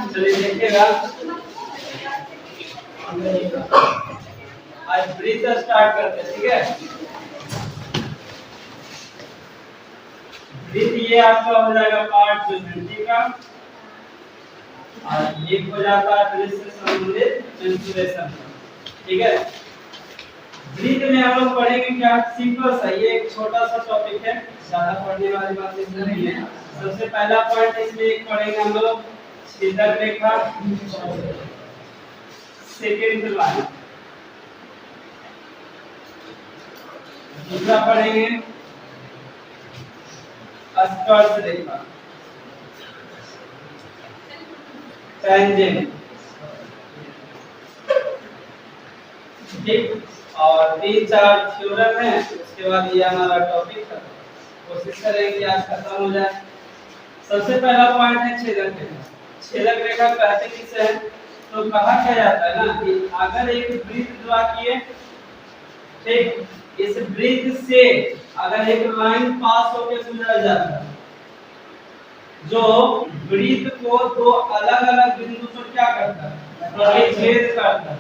चलिए देखिएगा, आज ब्रीथ स्टार्ट करते हैं, ठीक है। ब्रीथ ये आपका हो जाएगा पार्ट जो घंटी का, और एक हो जाता है ब्रीथ से संबंधित इंस्पिरेशन, ठीक है। ब्रीथ में हम लोग पढ़ेंगे क्या, सिंपल सा, ये एक छोटा सा टॉपिक है, ज्यादा पढ़ने वाली बात इसमें नहीं है। सबसे पहला पॉइंट इसमें एक पढ़ेंगे हम लोग छेदक रेखा, सेकंड लाइन। दूसरा पढ़ेंगे स्पर्श रेखा, टेंजेंट, ठीक। और 3-4 थ्योरम है, उसके बाद ये हमारा टॉपिक है, कोशिश करेंगे कि आज खत्म हो जाए। सबसे पहला पॉइंट है छेदक रेखा। छेदक रेखा कहते किसे है, तो कहा क्या जाता है ना कि अगर एक वृत्त ड्रा किए, ठीक, इस वृत्त से अगर एक लाइन पास होकर गुजर जाता है जो वृत्त को दो अलग-अलग बिंदु पर क्या करता है, प्रतिच्छेद करता है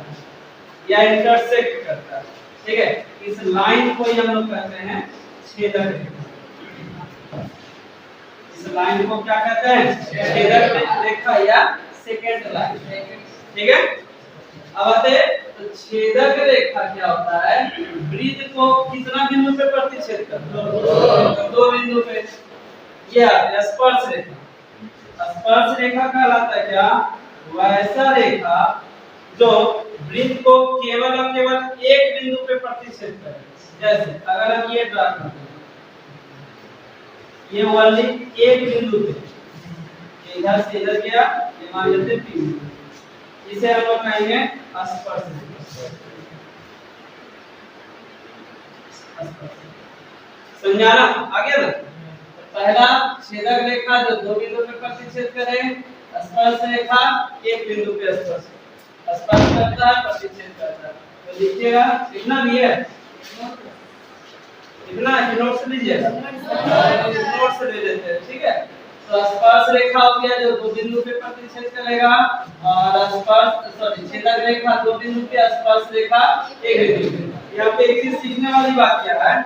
या इंटरसेक्ट करता है, ठीक है। इस लाइन को हम लोग कहते हैं छेदक रेखा। इस लाइन को क्या कहते हैं, छेदक रेखा या सेकंड लाइन, ठीक है। अब आते हैं तो छेदक रेखा क्या होता है, वृत्त को कितना बिंदु पे प्रतिच्छेद करता है, दो बिंदु पे। ये स्पर्श रेखा, स्पर्श रेखा कहलाता है क्या, वैसा रेखा जो वृत्त को केवल और केवल एक बिंदु पे प्रतिच्छेद करे। जैसे अगर हम ये ड्रा करते हैं, ये ओनली एक बिंदु पे, इधर से इधर गया, ये मान लेते हैं P, इसे हम लोग कहेंगे स्पर्श रेखा। समझाना आ गया ना। पहला छेदक रेखा जो दो बिंदु पे प्रतिच्छेद करे, स्पर्श रेखा एक बिंदु पे स्पर्श करता है, प्रतिच्छेद करता है। तो लिखिएगा, इतना भी है, इतना नोट्स लीजिएगा, नोट्स ले लेते हैं, ठीक है। तो स्पर्श रेखा हो गया जो दो बिंदु पे प्रतिच्छेद करेगा, और छेदक रेखा दो बिंदु पे, स्पर्श रेखा एक बिंदु पे। यहाँ पे एक चीज सीखने वाली बात क्या है,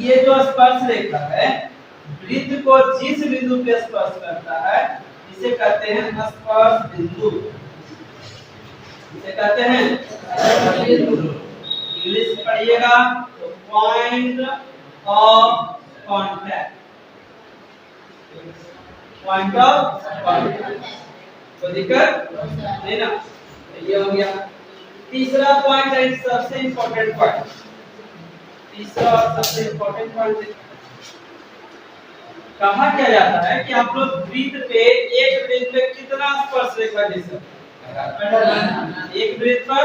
ये जो स्पर्श रेखा है वृत्त को जिस बिंदु पे स्पर्श करता है इसे कहते हैं स्पर्श बिंदु, इसे कहते हैं बिंदु। इंग्लिश पढ़िएगा तो point of contact, point of contact. तो दिक्कत नहीं ना, ये हो गया। तीसरा पॉइंट है सबसे इंपॉर्टेंट पॉइंट, तीसरा और सबसे इंपॉर्टेंट पॉइंट कहा क्या जाता है कि आप लोग वृत्त पे एक वृत्त पे कितना स्पर्श रेखा ले सकते हैं, एक वृत्त पर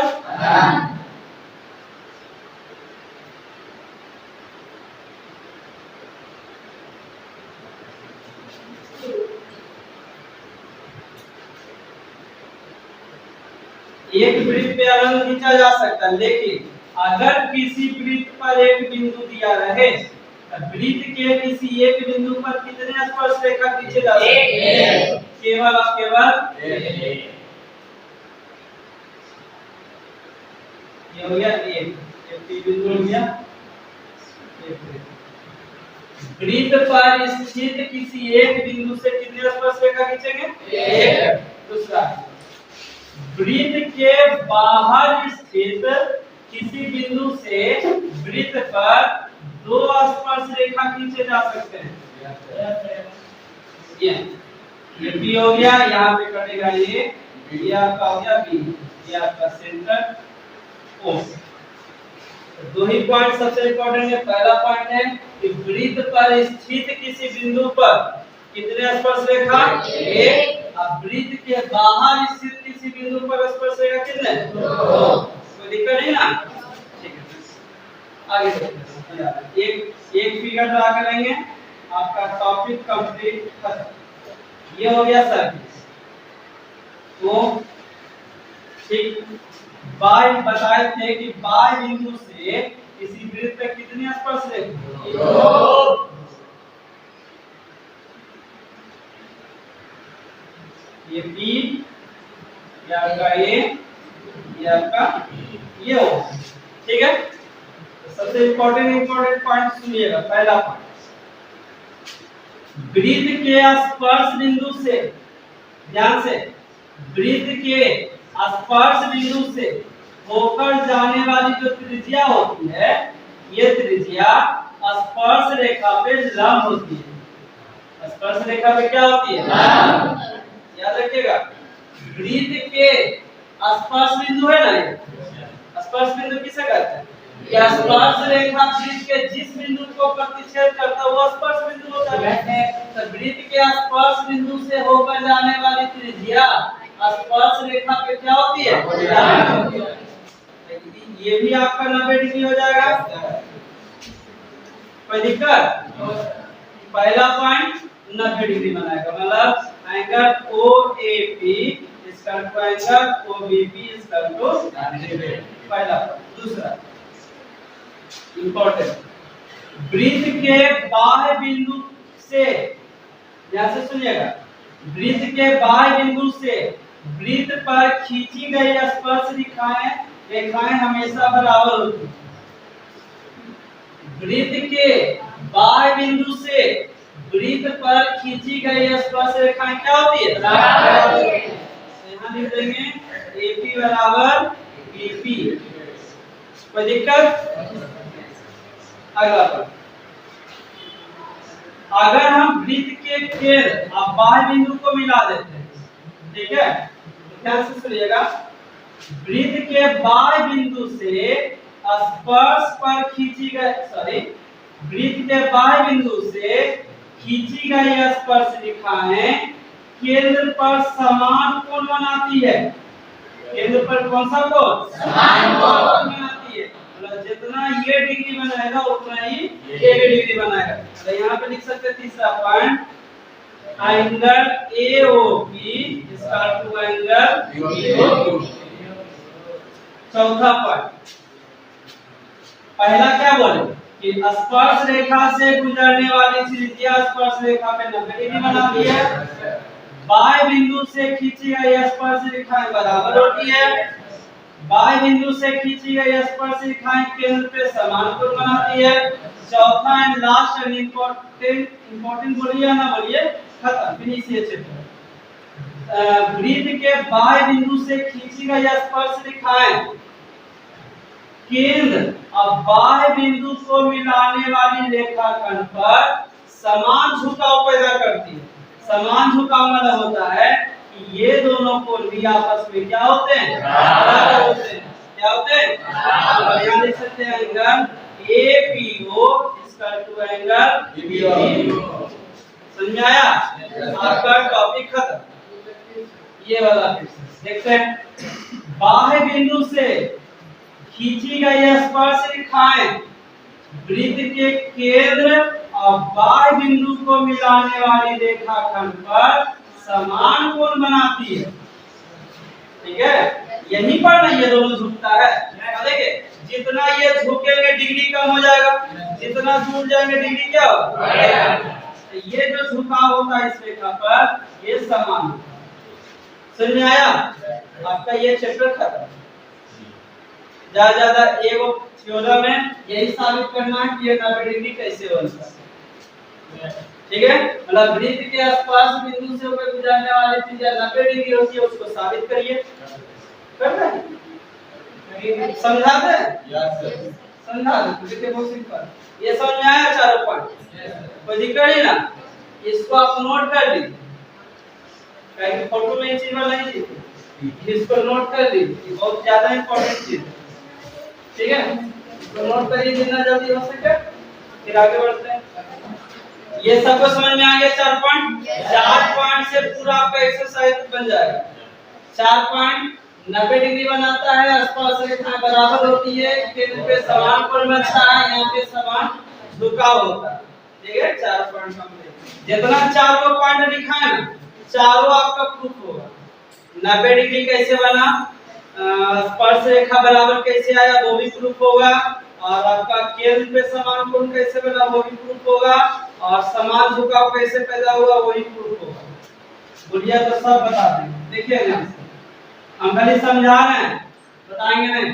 एक वृत्त पे अनंत खींचा जा सकता है, लेकिन अगर किसी वृत्त पर एक बिंदु दिया रहे, वृत्त के किसी एक बिंदु पर कितने स्पर्श रेखा खींचे जा सकते हैं, केवल और केवल एक। ये हो गया एक बिंदु हो गया। वृत्त पर स्थित किसी एक बिंदु से कितने स्पर्श रेखा खींचेंगे, एक। दूसरा, वृत्त के बाहर स्थित किसी बिंदु से वृत्त पर दो स्पर्श रेखा खींचे जा सकते हैं। ये बी हो गया, यहाँ पे कटेगा ये आपका हो गया बी, ये आपका सेंटर ओ। दो ही पॉइंट सबसे इंपॉर्टेंट है। पहला पॉइंट है कि वृत्त पर स्थित किसी बिंदु पर कितने स्पर्श रेखा, एक। अब वृत्त के बाहर स्थित किसी बिंदु पर स्पर्श रेखा कितने, दो। कोई दिक्कत नहीं ना, ठीक है। आगे देखते हैं, एक फिगर ड्रा करेंगे, आपका टॉपिक कंप्लीट खत्म। ये हो गया सर्किट। तो ठीक, बाय बताए थे कि बाय बिंदु से किसी वृत्त पे कितने स्पर्श रेखा, दो। ये बी, ये आपका ए, ये आपका ये हो, ठीक है। तो सबसे इम्पोर्टेंट पॉइंट सुनिएगा। पहला पॉइंट, वृत्त के स्पर्श बिंदु से, ध्यान से, वृत्त के स्पर्श बिंदु से होकर जाने वाली जो त्रिज्या होती है, ये त्रिज्या स्पर्श रेखा पे लंब होती है। स्पर्श रेखा पे क्या होती है? लंब। याद रखिएगा, वृत्त के स्पर्श बिंदु है ना, ये स्पर्श बिंदु किसे कहते हैं? या स्पर्श रेखा वृत्त के जिस बिंदु को प्रतिच्छेद करता है वो स्पर्श बिंदु होता है। तो वृत्त के स्पर्श बिंदु से होकर जाने वाली त्रिज्या स्पर्श रेखा पे क्या होती है? ये भी आपका 90 डिग्री हो जाएगा। कोई दिक्कत? पहला पॉइंट 90 डिग्री बनाएगा, मतलब एंगल OAP इसका टू एंगल OBP इसका टू 90। पहला। दूसरा इंपॉर्टेंट, वृत्त के बाह्य बिंदु से, ध्यान से सुनिएगा, वृत्त के बाह्य बिंदु से वृत्त पर खींची गई स्पर्श रेखाएं हमेशा बराबर होती हैं। वृत्त के बाह्य बिंदु से वृत्त पर खींची गई स्पर्श रेखाएं क्या होती है? बराबर। यहाँ लिख देंगे AP बराबर BP। कोई दिक्कत? अगला पॉइंट, अगर हम वृत्त के केंद्र और बाह्य बिंदु को मिला देते हैं, ठीक है, तो ध्यान से सुनिएगा, वृत्त के बाह्य बिंदु से स्पर्श पर खींची गई, सॉरी, वृत्त के बाह्य बिंदु से खींची गई स्पर्श रेखाएं केंद्र पर समान कोण बनाती है। केंद्र पर कौन सा कोण? समान कोण बनाती है। मतलब जितना ये डिग्री बनाएगा उतना ही ये डिग्री बनाएगा। तो यहाँ पे लिख सकते हैं तीसरा पॉइंट, एंगल AOP इसका टू एंगल BOP। चौथा पॉइंट, पहला क्या बोले कि स्पर्श रेखा से गुजरने वाली त्रिज्या स्पर्श रेखा पे 90 डिग्री बनाती है। बाह्य बिंदु से खींची गई स्पर्श रेखाएं बराबर होती है। बाह्य बिंदु से खींची गई स्पर्श रेखाएं केंद्र पे समान कोण बनाती है। चौथा एंड लास्ट एंड इंपॉर्टेंट बोलिए या ना बोलिए, खत्म, फिनिश ये चैप्टर। वृत्त के बाह्य बिंदु से खींची गई स्पर्श रेखाएं केंद्र और बाह्य बिंदु को मिलाने वाली रेखाखंड पर समान झुकाव पैदा करती है। समान झुकाव मतलब होता है कि ये दोनों कोण भी आपस में क्या होते हैं? बराबर होते हैं। क्या होते हैं? यहाँ देख सकते हैं एंगल APO इसका टू एंगल BPO। समझ में आया? आपका टॉपिक खत्म। ये वाला देखते हैं, बाह्य बिंदु से खींची गई स्पर्श रेखाएं वृत्त के केंद्र और बाह्य बिंदु को मिलाने वाली रेखाखंड पर समान कोण बनाती है। ठीक है, यहीं पर ना ये दोनों झुकता है। देखिए, जितना ये झुकेंगे डिग्री कम हो जाएगा, जितना झुक जाएंगे डिग्री क्या होगा? तो ये जो झुकाव होता है इस रेखा पर, ये समान होता है। समझ में आया? आपका ये चैप्टर खत्म। ज्यादा एगो थ्योरम में यही साबित करना है कि ये 90 डिग्री कैसे बनता है। ठीक है, मतलब वृत्त के आसपास बिंदु से होकर गुजरने वाली त्रिज्या 90 डिग्री होती है, उसको साबित करिए। करना है? समझा दे? समझा दे। देखिए बहुत सिंपल, ये समझ में आया चारों पॉइंट? कोई दिक्कत नहीं ना? इसको आप नोट कर लीजिए, कहीं फोटो में ये चीज नहीं थी, इसको नोट कर लीजिए, बहुत ज्यादा इंपॉर्टेंट चीज है। ठीक है, तो नोट करिए जितना जल्दी हो सके, फिर आगे बढ़ते हैं। ये सबको समझ में आ गया? 4 पॉइंट। 4 पॉइंट से पूरा आपका एक्सरसाइज बन जाएगा। 4 पॉइंट 90 डिग्री बनाता है, स्पर्श रेखाएं बराबर होती है, केंद्र पे समान कोण बनता है, यहाँ पे समान झुकाव होता है। ठीक है, 4 पॉइंट कंप्लीट। जितना 4 पॉइंट लिखा है ना, चारों आपका प्रूफ होगा। 90 डिग्री कैसे बना, स्पर्श रेखा बराबर कैसे आया वो भी प्रूफ होगा, और आपका केंद्र पे समान कोण कैसे बना वो भी प्रूफ होगा, और समान झुकाव कैसे पैदा हुआ वो भी प्रूफ होगा। बोलिए तो सब बता देंगे। देखिए ध्यान से, हम खाली समझा रहे हैं, बताएंगे नहीं,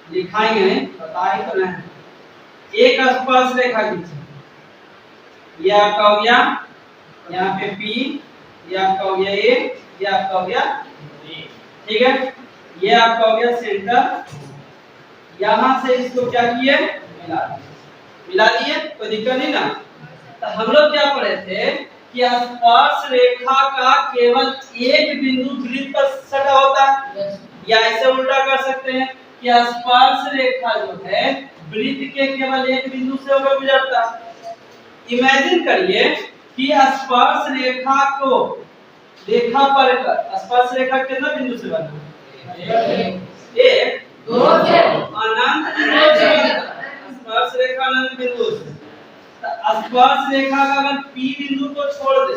लिखाएंगे नहीं, बताएंगे तो नहीं। एक स्पर्श रेखा खींचे, ये आपका हो गया यहाँ पे P, ये आपका हो गया A, ये आपका हो गया B, ठीक है। ये आपका हो गया सेंटर, यहाँ से इसको क्या किए, मिला दिए, कोई दिक्कत नहीं ना। तो हम लोग क्या पढ़े थे कि स्पर्श रेखा का केवल एक बिंदु वृत्त पर सटा होता है, या ऐसे उल्टा कर सकते हैं कि स्पर्श रेखा जो है वृत्त के केवल एक बिंदु से होकर गुजरता है। इमेजिन करिए कि स्पर्श रेखा को रेखा पर, स्पर्श रेखा कितना बिंदु से बना, एक, दो से अनंत, स्पर्श रेखा अनंत बिंदु से। स्पर्श रेखा का अगर P बिंदु को छोड़ दे,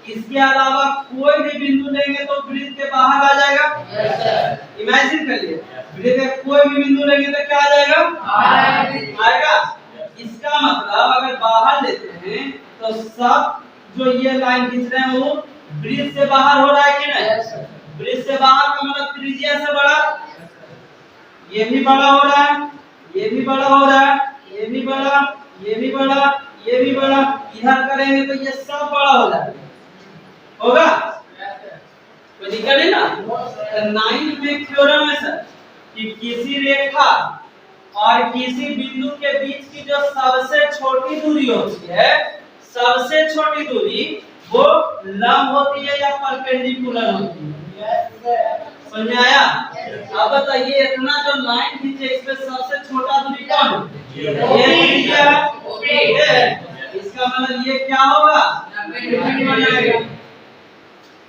इसके अलावा कोई भी बिंदु लेंगे तो वृत्त के बाहर आ जाएगा। इमेजिन करिए, वृत्त के कोई भी बिंदु लेंगे तो क्या आ जाएगा, आएगा। इसका मतलब अगर बाहर लेते हैं तो सब जो ये लाइन खींच रहे हैं वो वृत्त से बाहर हो रहा है कि नहीं, वृत्त से बाहर का मतलब त्रिज्या से बड़ा, ये भी बड़ा हो रहा है, ये भी बड़ा हो रहा है, ये भी बड़ा, ये भी बड़ा, ये भी बड़ा, इधर करेंगे तो ये सब बड़ा हो जाएगा, होगा, कोई दिक्कत नहीं ना। तो 9th में थ्योरम है सर कि किसी रेखा और किसी बिंदु के बीच की जो सबसे छोटी दूरी होती है, सबसे छोटी दूरी वो लंब होती है या परपेंडिकुलर होती है, समझ में आया। अब बताइए इतना जो लाइन खींचे इसमें सबसे छोटा दूरी कौन है, ये, इसका मतलब ये क्या होगा,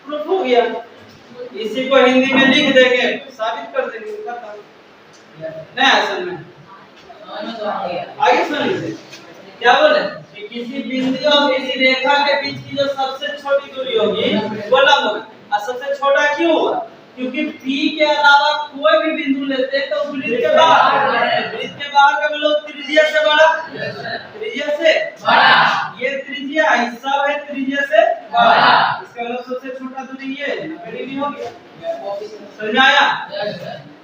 प्रूफ हो गया। इसी को हिंदी में लिख देंगे, साबित कर देंगे, नहीं असल में आगे सुनिए क्या बोले कि किसी बिंदु और किसी रेखा के बीच की जो सबसे छोटी दूरी होगी वो लंब होगी। और सबसे छोटा क्यों होगा, क्योंकि P के अलावा कोई भी बिंदु लेते हैं तो वृत्त के बाहर, वृत्त के बाहर का मतलब त्रिज्या से बड़ा, त्रिज्या से बड़ा, ये त्रिज्या हिस्सा है त्रिज्या से बड़ा, इसका मतलब सबसे छोटा दूरी ये 90 डिग्री हो गया, समझ आया।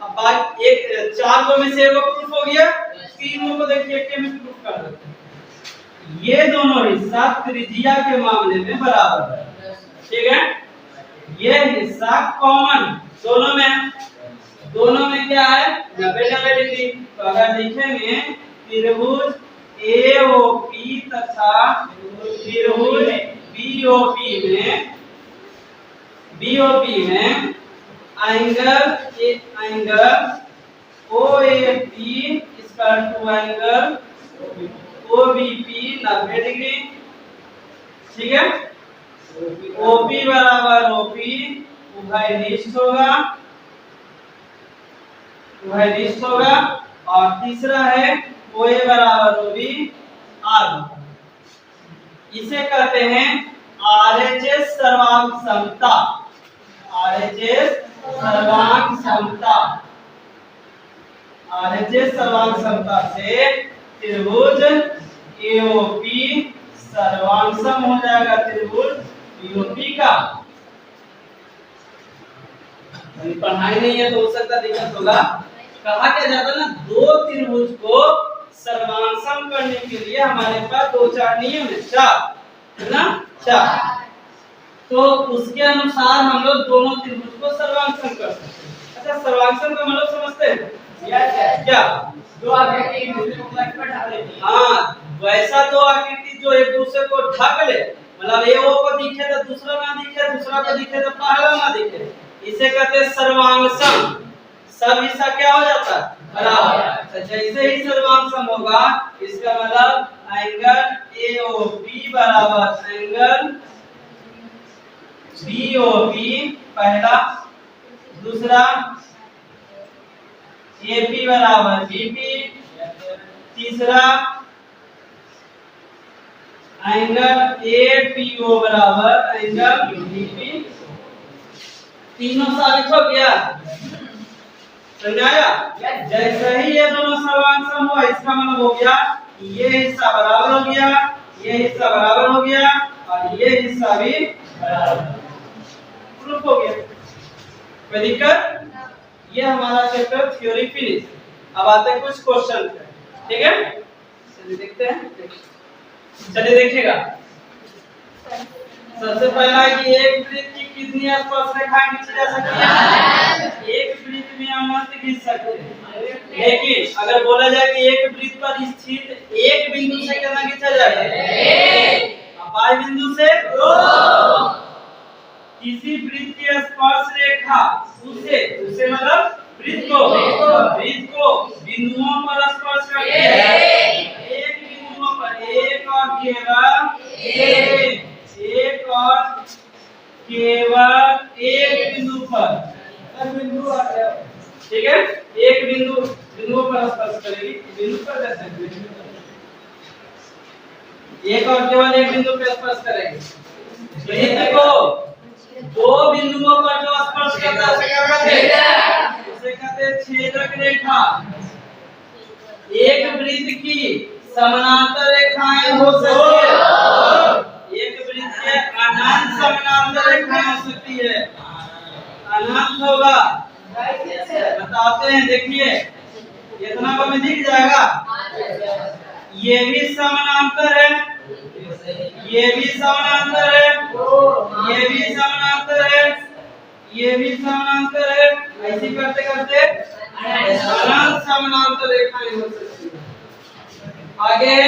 अब बात एक 4 में से एक प्रूफ हो गया, 3 को देखिए के में प्रूफ कर देते हैं। ये दोनों हिस्सा त्रिज्या के मामले में बराबर है, ठीक है। ये हिस्सा कॉमन दोनों में, दोनों में क्या है 90 डिग्री। तो अगर लिखेंगे त्रिभुज AOP तथा त्रिभुज BOP में angle OAP equal to angle OBP 90 degree, ठीक है। OP बराबर OP उभयनिष्ठ होगा, उभयनिष्ठ होगा। और तीसरा है OA बराबर OB आर, इसे कहते हैं RHS सर्वांग समता, RHS सर्वांग समता, RHS सर्वांग समता से त्रिभुज AOP सर्वांग हो जाएगा त्रिभुज BOP का। पढ़ाई नहीं है तो हो सकता दिक्कत होगा। कहा क्या जाता है ना, दो त्रिभुज को सर्वांग करने के लिए हमारे पास 2-4 नियम है, 4 है ना, 4। तो उसके अनुसार हम लोग दोनों त्रिभुज को सर्वांग कर सकते हैं। अच्छा, सर्वांग का मतलब समझते हैं क्या, दो आकृति एक दूसरे को ढक ले, हाँ वैसा दो आकृति जो एक दूसरे को ढक ले, मतलब एक को दिखे तो दूसरा ना दिखे, दूसरा को दिखे तो पहला ना दिखे, इसे कहते हैं सर्वांग सम। सब हिस्सा क्या हो जाता है, बराबर। तो जैसे ही सर्वांग सम होगा इसका मतलब एंगल AOP बराबर एंगल BOP पहला, दूसरा AP बराबर BP, तीसरा एंगल APO बराबर एंगल BP। तीनों साबित हो गया, समझाया। जैसे ही ये दोनों सर्वांग सम हुआ इसका मतलब हो गया ये हिस्सा बराबर हो गया, ये हिस्सा बराबर हो गया और और ये हिस्सा भी प्रूफ हो गया। कोई दिक्कत? ये हमारा चैप्टर थ्योरी फिनिश। अब आते हैं कुछ क्वेश्चन पे, ठीक है? चलिए देखते हैं। चलिए देखिएगा, सबसे पहला कि एक वृत्त की कितनी स्पर्शरेखाएं खींची जा सकती है? एक वृत्त में हम मत खींच सकते हैं, लेकिन अगर बोला जाए कि एक वृत्त पर स्थित एक बिंदु से कितना खींचा जाए? बाई बिंदु से 2। किसी वृत्त की स्पर्श रेखा उसे मतलब वृत्त को बिंदुओं पर स्पर्श करती है। एक बिंदुओं पर, एक और केवल एक बिंदु पर, बिंदु आ गया, ठीक है? एक बिंदुओं पर स्पर्श करेगी, बिंदु पर कैसे? एक और केवल एक बिंदु पर स्पर्श करेगी। वृत्त को दो बिंदुओं पर जो स्पर्श करता है उसे कहते हैं छेदक रेखा। एक वृत्त की समानांतर रेखाएं हो सकती है, एक वृत्त के अनंत समानांतर रेखाएं हो सकती है। अनंत होगा, बताते हैं, देखिए इतना को में दिख जाएगा। ये भी समानांतर है, ये भी समानांतर है, ये भी समानांतर है, ये भी समानांतर है। ऐसे करते करते अनंत समानांतर रेखाएं हो सकती है। आगे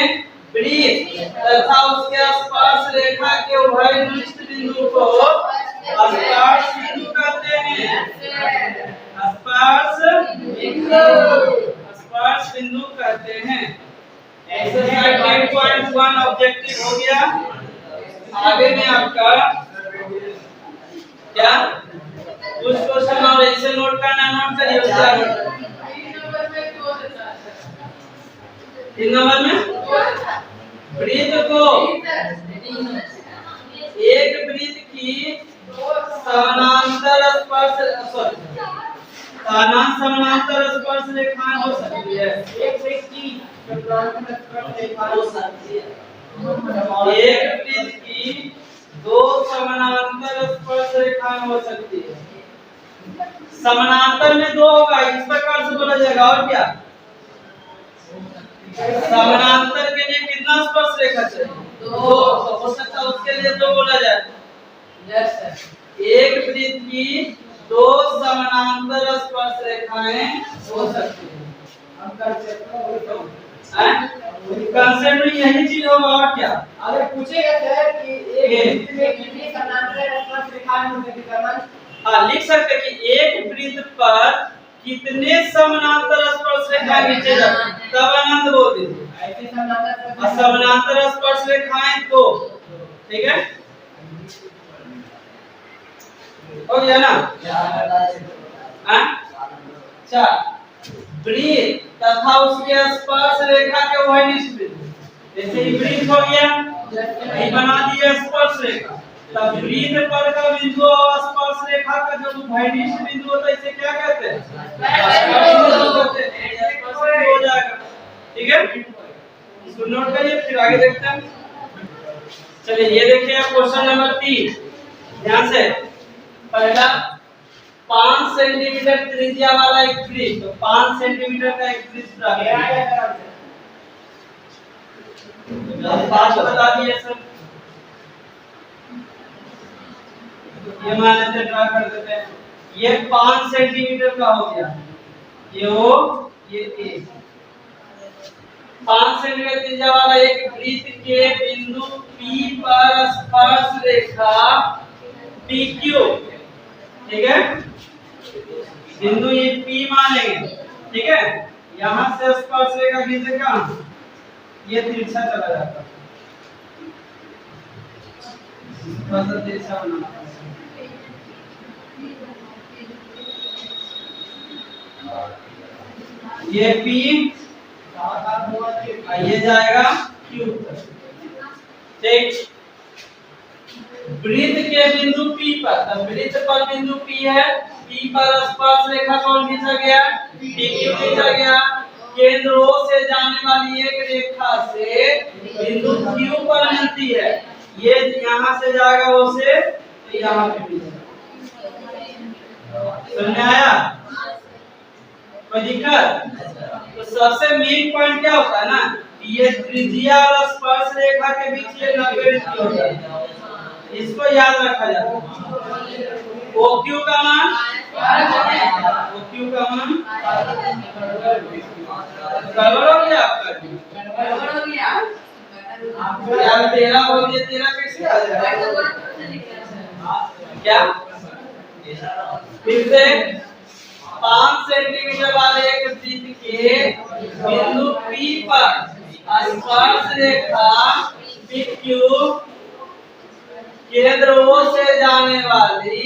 वृत्त तथा उसके स्पर्श रेखा के उभयनिष्ठ बिंदु को स्पर्श बिंदु कहते हैं। स्पर्श बिंदु कहते हैं। एक्सरसाइज 10.1 ऑब्जेक्टिव हो गया। आगे में आपका क्या कुछ क्वेश्चन और ऐसे नोट करना, नोट करिए। उसके आगे 3 नंबर में वृत्त को एक वृत्त की समानांतर स्पर्श रेखाएं हो सकती है। एक वृत्त की दो समानांतर स्पर्श रेखाएं हो सकती है। समानांतर में दो होगा, इस प्रकार से बोला जाएगा। और क्या? समानांतर के लिए कितना स्पर्श रेखा चाहिए? 2। हो सकता है उसके लिए 2 बोला जाए। एक वृत्त की 2 समानांतर स्पर्श रेखाएं हो सकती है। कंसेप्ट में यही चीज होगा। और क्या? अगर पूछेगा क्या कि एक वृत्त में कितनी समानांतर स्पर्श रेखाएं हो सकती है? हाँ, लिख सकते हैं कि एक वृत्त पर कितने समानांतर स्पर्श रेखाएं खींचे जाते हैं, तब अनंत बोल दीजिए। ऐसे समानांतर स्पर्श रेखाएं 2, ठीक है? हो गया ना? हाँ, 4 वृत्त तथा उसके स्पर्श रेखा के उभयनिष्ठ बिंदु। जैसे ही वृत्त हो गया, यही बना दिया स्पर्श रेखा। तब वृत्त पर का बिंदु और स्पर्श रेखा का जो उभयनिष्ठ बिंदु होता है, इसे क्या कहते हैं? हो जाएगा, ठीक है? इसको नोट करिए, फिर आगे देखते हैं। चलिए ये देखिए क्वेश्चन नंबर 3, ध्यान से। पहला 5 सेंटीमीटर त्रिज्या वाला एक वृत्त, तो 5 सेंटीमीटर का एक वृत्त बता दिए सर। ये मान लेते ड्रा कर देते हैं। ये 5 सेंटीमीटर का हो गया, ये ए। 5 सेंटीमीटर त्रिज्या वाला एक वृत्त के बिंदु P पर स्पर्श रेखा PQ, ठीक है? बिंदु ये P मानेंगे, ठीक है? यहाँ से स्पर्श रेखा खींचे कहाँ? ये तिरछा चला जाता है, तिरछा बनाना। ये P ये जाएगा Q तक, ठीक? वृत्त के बिंदु P पर, तब वृत्त पर बिंदु P है, P पर स्पर्श रेखा कौन खींचा गया? PQ खींचा गया। केंद्र O से जाने वाली एक रेखा से बिंदु Q पर मिलती है। ये यहाँ से जाएगा वो से तो यहाँ पे भी समझ में आया? कोई दिक्कत? तो सबसे मेन पॉइंट क्या होता है ना, ये त्रिज्या और स्पर्श रेखा के बीच ये 90 डिग्री होता है, इसको याद रखा जाता है। OQ का मान गड़बड़ हो गया आपका? यार 13 बोल दिए, 13 कैसे आ जाएगा? क्या फिर से 5 सेंटीमीटर वाले एक वृत्त के बिंदु P पर स्पर्श रेखा PQ केंद्र O से जाने वाली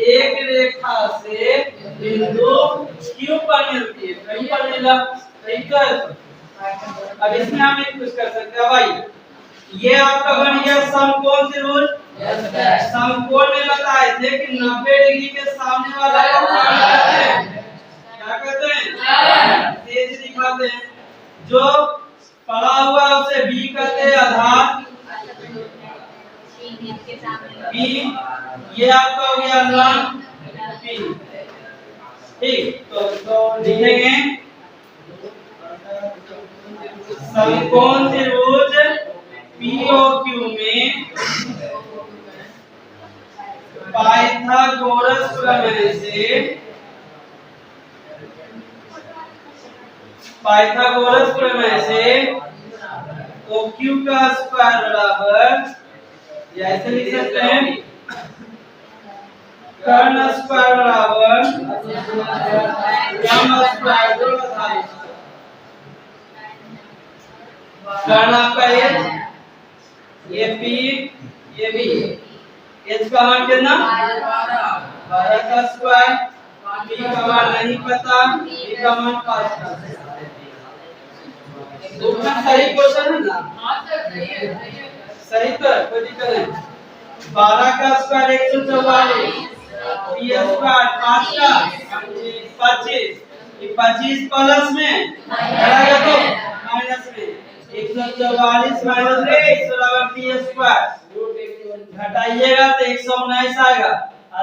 एक रेखा से बिंदु Q पर मिलती है। कहीं पर मिला? ठीक है। अब इसमें हम एक कुछ कर सकते हैं भाई, ये आपका बन गया समकोण त्रिभुज। समकोण में बताए थे कि 90 डिग्री के सामने वाला को क्या कहते हैं? तेज दिखाते हैं। जो पड़ा हुआ है उसे B कहते हैं, आधार B, ये आपका हो गया लंब P। ठीक, तो लिखेंगे समकोण त्रिभुज POQ में पाइथागोरस प्रमेय से OQ का स्क्वायर बराबर, या ऐसे लिख सकते हैं कर्ण स्क्वायर बराबर लंब स्क्वायर। जो बताइए कर्ण आपका ये P, ये B, H का मान कितना? 12 का स्क्वायर, B का मान नहीं पता, B का मान 5 का। दूसरा सही क्वेश्चन है ना? सही तो कोई दिक्कत नहीं। 12 का स्क्वायर 144, P स्क्वायर 5 का 25, ये 25 प्लस में घटाएगा तो माइनस में 144 माइनस 1 P स्क्वायर, घटाइएगा तो 119 आएगा,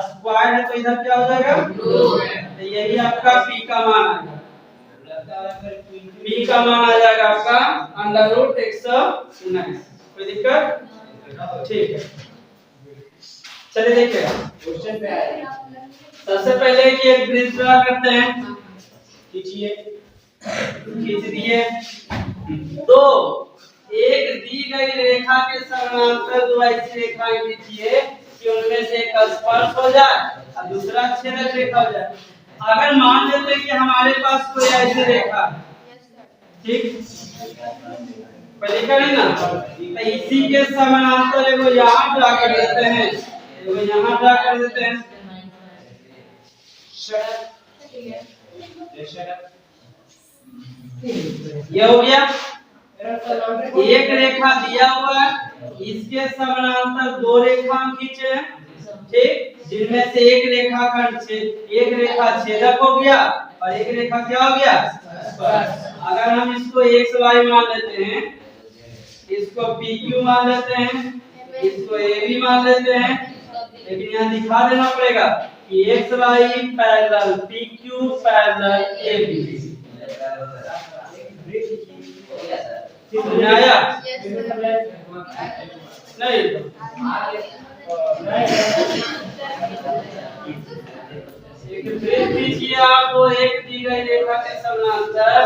स्क्वायर है तो इधर क्या हो जाएगा 2, तो यही आपका P का मान आएगा। P का मान आ जाएगा आपका √119। कोई दिक्कत? ठीक है, चलिए देखिएगा क्वेश्चन पे आए। सबसे पहले कि एक ब्रिज ड्रा करते हैं, खींच दिए। तो एक दी गई रेखा के समानांतर दो ऐसी रेखाएं खींचिए कि उनमें से एक स्पर्श हो जाए और दूसरा छेदक रेखा हो जाए। अगर मान लेते हैं कि हमारे पास कोई ऐसी रेखा, ठीक, नहीं ना, तो इसी के समानांतर एगो यहाँ ड्रा कर देते हैं, एगो यहाँ ड्रा कर देते हैं। ये हो गया। एक रेखा दिया हुआ है, इसके समानांतर दो रेखा खींचे, ठीक, जिनमें से एक रेखा एक रेखा छेदक हो गया और एक रेखा क्या हो गया? अगर हम इसको x y मान लेते हैं, इसको PQ मान लेते हैं, इसको AB मान लेते हैं, लेकिन यहाँ दिखा देना पड़ेगा कि x y parallel PQ parallel AB। समझ आया? नहीं एक वृत्त खींचिए आप, वो एक दी गई रेखा के समानांतर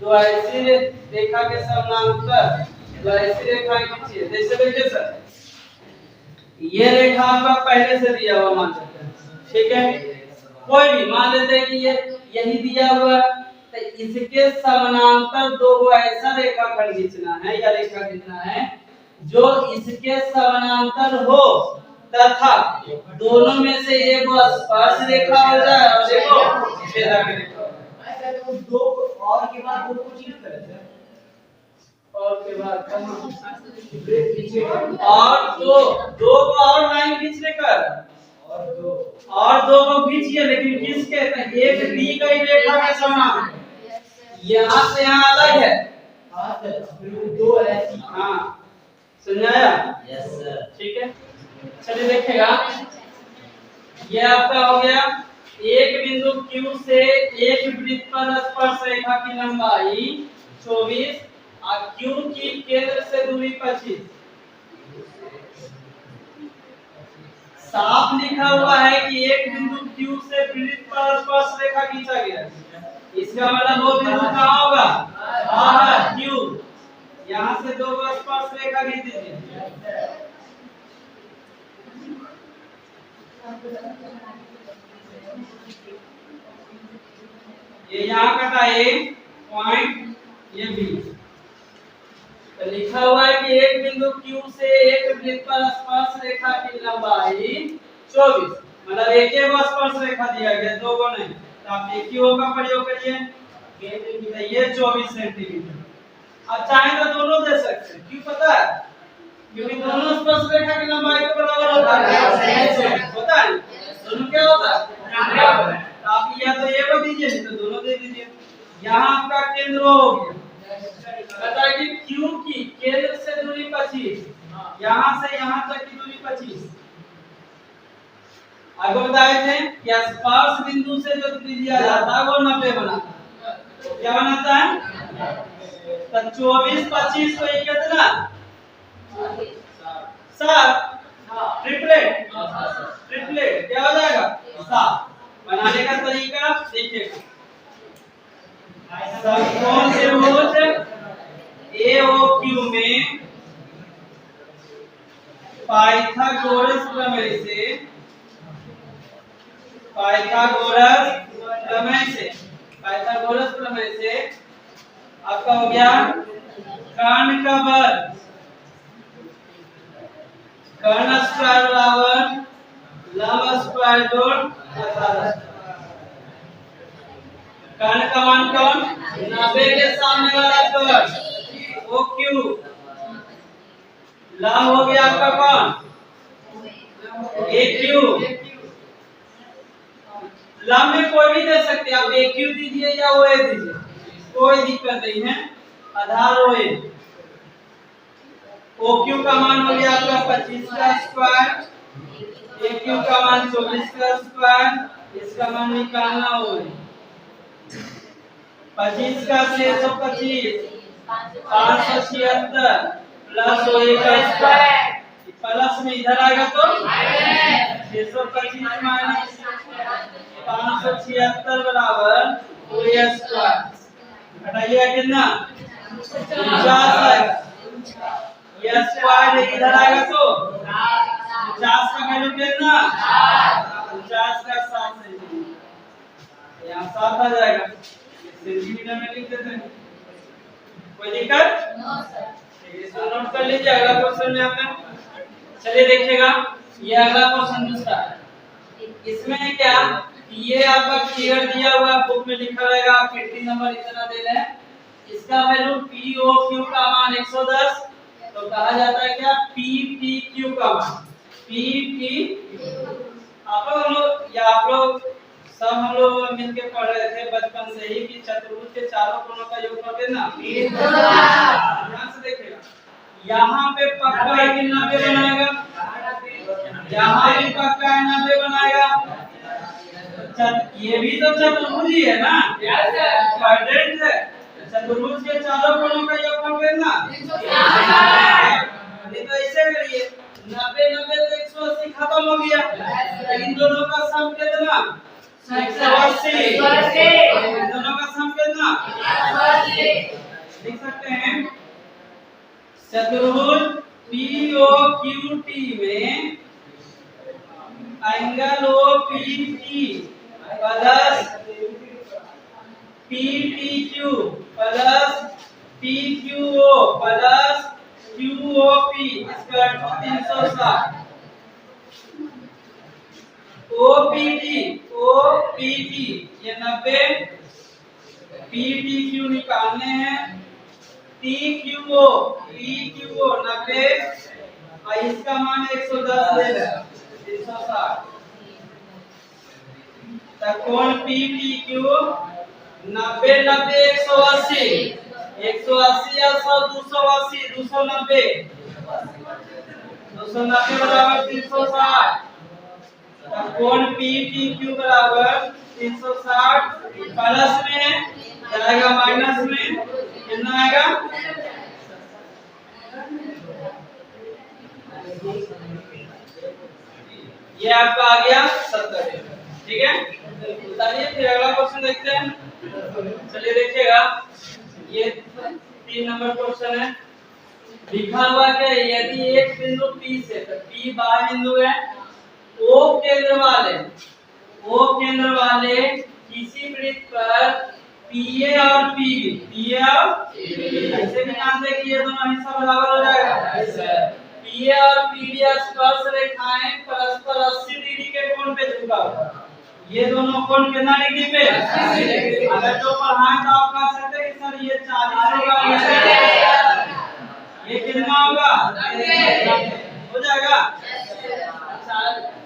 दो ऐसी रेखा के समानांतर दो ऐसी रेखाएं खींचिए। जैसे देखिए सर, ये रेखा आपका पहले से दिया हुआ मान सकते हैं, ठीक है, कोई भी मान लेते हैं कि ये यही दिया हुआ, तो इसके समानांतर दो ऐसा रेखाखंड खींचना है या रेखा खींचना है जो इसके समानांतर हो तथा दोनों में से एक स्पर्श रेखा हो जाए और एक छेदक रेखा। ऐसा तो दो और के बाद दो को चीज करें, और के बाद और दो को और लाइन खींचने कर और दो को खींचिए, लेकिन किसके? एक दी गई रेखा के समान, यहाँ से यहाँ अलग है, दो ऐसी, हाँ समझाया? Yes sir. ठीक है, चलिए देखिएगा, ये आपका हो गया एक बिंदु Q से एक वृत्त पर स्पर्श रेखा की लंबाई 24 और Q की केंद्र से दूरी 25। साफ लिखा हुआ है कि एक बिंदु Q से वृत्त पर स्पर्श रेखा खींचा गया, इसका मतलब वो बिंदु कहाँ होगा? बाहर Q, यहाँ से दो स्पर्श रेखा खींच दीजिए। ये यहाँ कटा A पॉइंट, ये B। तो लिखा हुआ है कि एक बिंदु Q से एक वृत्त पर स्पर्श रेखा की लंबाई 24, मतलब एक ही स्पर्श रेखा दिया गया, दो गो नहीं, तो आप एक ही का प्रयोग करिए, ये 24 सेंटीमीटर। अब चाहे तो दोनों दे सकते हैं, क्यों पता है? क्योंकि दोनों स्पर्श रेखा की लंबाई के बराबर होता है, होता है, दोनों क्या होता है? आप या तो ये को दीजिए, नहीं तो दोनों दे दीजिए। यहाँ आपका केंद्र हो गया, कहता है कि Q की केंद्र से दूरी 25, यहाँ से यहाँ तक की दूरी 25। आगे बताए थे कि स्पर्श बिंदु से जो त्रिज्या जाता है वो 90 बनाता है। क्या बनाता है? तो 24 25 तो ये कितना? 7। ट्रिपलेट, ट्रिपलेट क्या हो जाएगा? 7। बनाने का तरीका देखिएगा, समकोण त्रिभुज AOQ में पाइथागोरस प्रमेय से, पाइथागोरस प्रमेय से आपका हो गया कर्ण का वर्ग, कर्ण स्क्वायर बराबर लंब स्क्वायर जोड़ 18। कर्ण का मान कौन? 90 के सामने वाला स्क्वायर OQ। लंब हो गया आपका कौन? AQ। लंब में कोई भी दे सकते हैं, आप AQ दीजिए या OA दीजिए, कोई दिक्कत नहीं है, आधार OA। OQ का मान हो गया आपका 25 का स्क्वायर, AQ का मान 24 का स्क्वायर, इसका मान निकालना होगा 25 का 625 576 प्लस OA का स्क्वायर, प्लस में इधर आएगा तो 625 माइनस 576 बराबर OA स्क्वायर, घटाइएगा कितना? 50 आएगा। ये स्क्वायर इधर आएगा तो 50 का वैल्यू कितना? 50 का 7 सेंटीमीटर, यहाँ 7 आ जाएगा, सेंटीमीटर में लिख देते हैं, कोई दिक्कत? No sir. ठीक है, इसको नोट कर लीजिए, अगला क्वेश्चन में आपने। चलिए देखिएगा, ये अगला क्वेश्चन दूसरा है, इसमें क्या ये आपका फिगर दिया हुआ बुक में लिखा रहेगा, आप 50 नंबर इतना दे रहे हैं, इसका वैल्यू POQ का मान 110, तो कहा जाता है क्या? PPQ का मान PP। आप लोग सब हम लोग मिलके पढ़ रहे थे बचपन से ही कि चतुर्भुज के चारों कोणों का योगफल कितना? ध्यान से देखिएगा, यहाँ पे पक्का है कि 90 बनाएगा, यहाँ भी पक्का है 90 बनाएगा, ये भी तो चतुर्भुज ही है ना, क्वाड्रेंट है, चतुर्भुज के चारों कोणों का योगफल कितना? नहीं तो ऐसे करिए, 90 90 तो 180 खत्म हो गया, इन दोनों का सम कितना? 180। दोनों का सम कितना? 180। लिख सकते हैं चतुर्भुज POQT में angle OPT plus PPQ plus PQO plus QOP इसका 360। OPT ये 90, PTQ निकालने हैं, PQO 90 और इसका मान 110 ले लें, 360। तो कोण PPQ 90 90 180, 180 या 100 280 290 290 बराबर 360। कोण PTQ बराबर 360 प्लस में जाएगा माइनस में, कितना आएगा? ये आपका आ गया 70। ठीक है, चलिए फिर अगला क्वेश्चन देखते हैं। चलिए देखिएगा, ये 3 नंबर क्वेश्चन है। लिखा हुआ क्या है, यदि एक बिंदु P से, तो P बाह्य बिंदु है, O केंद्र वाले किसी वृत्त पर PA और PB, ऐसे भी जानते हैं कि ये दोनों हिस्सा बराबर हो जाएगा। PA और PD स्पर्श रेखाएं परस्पर 80 डिग्री के कोण पे झुका हुआ। ये दोनों कोण कितना डिग्री पे? 80 डिग्री। अगर जो पढ़ाएं तो आप कह सकते हैं कि सर ये 40 होगा, ये कितना होगा? हो जाएगा।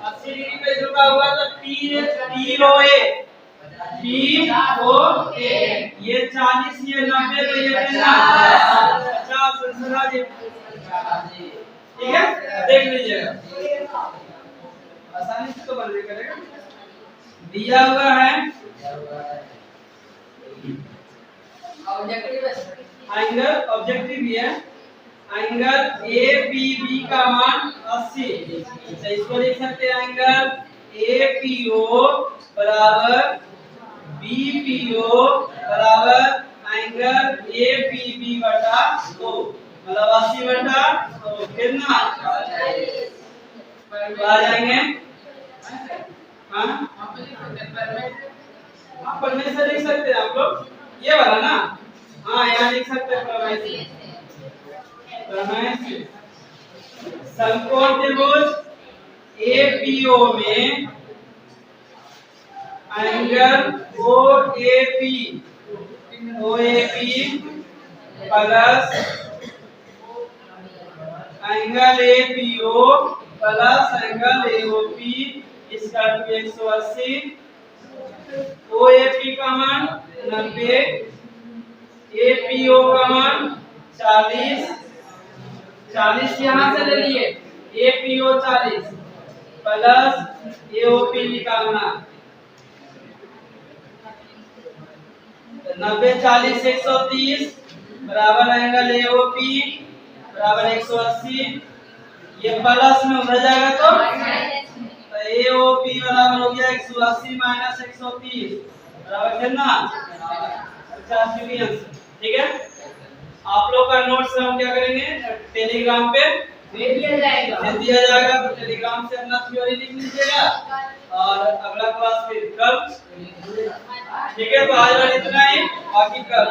80 डिग्री पे झुका हुआ तो POA, ये 40, ये 90, तो ये कितना? 50। ठीक है, देख लीजिएगा, आसानी से तो बन करेगा। दिया हुआ है एंगल, ऑब्जेक्टिव भी है, एंगल ABB का मान 80। तो इसको लिख सकते हैं एंगल APO बराबर BPO बराबर एंगल ABB बटा 2, मतलब 80 बटा 2 कितना आ जाएंगे? हाँ, पर में से लिख सकते हैं आप लोग, ये वाला ना, हाँ यहाँ लिख सकते हैं प्रमेय से। समकोण त्रिभुज APO में angle OAP plus angle APO plus angle AOP इसका 180। OAP का मान 90, APO का मान 40 यहाँ से ले लिए, APO 40 प्लस AOP निकालना, 90 40 130 बराबर एंगल AOP बराबर 180। ये प्लस में उधर जाएगा तो AOP बराबर हो गया 180 माइनस 130 बराबर कितना? 50 डिग्री। ठीक है, आप लोग का नोट्स हम क्या करेंगे, टेलीग्राम पे भेज दिया जाएगा। तो टेलीग्राम से अपना थ्योरी लिख लीजिएगा और अगला क्लास फिर कल। ठीक है, तो आज इतना ही, बाकी कल।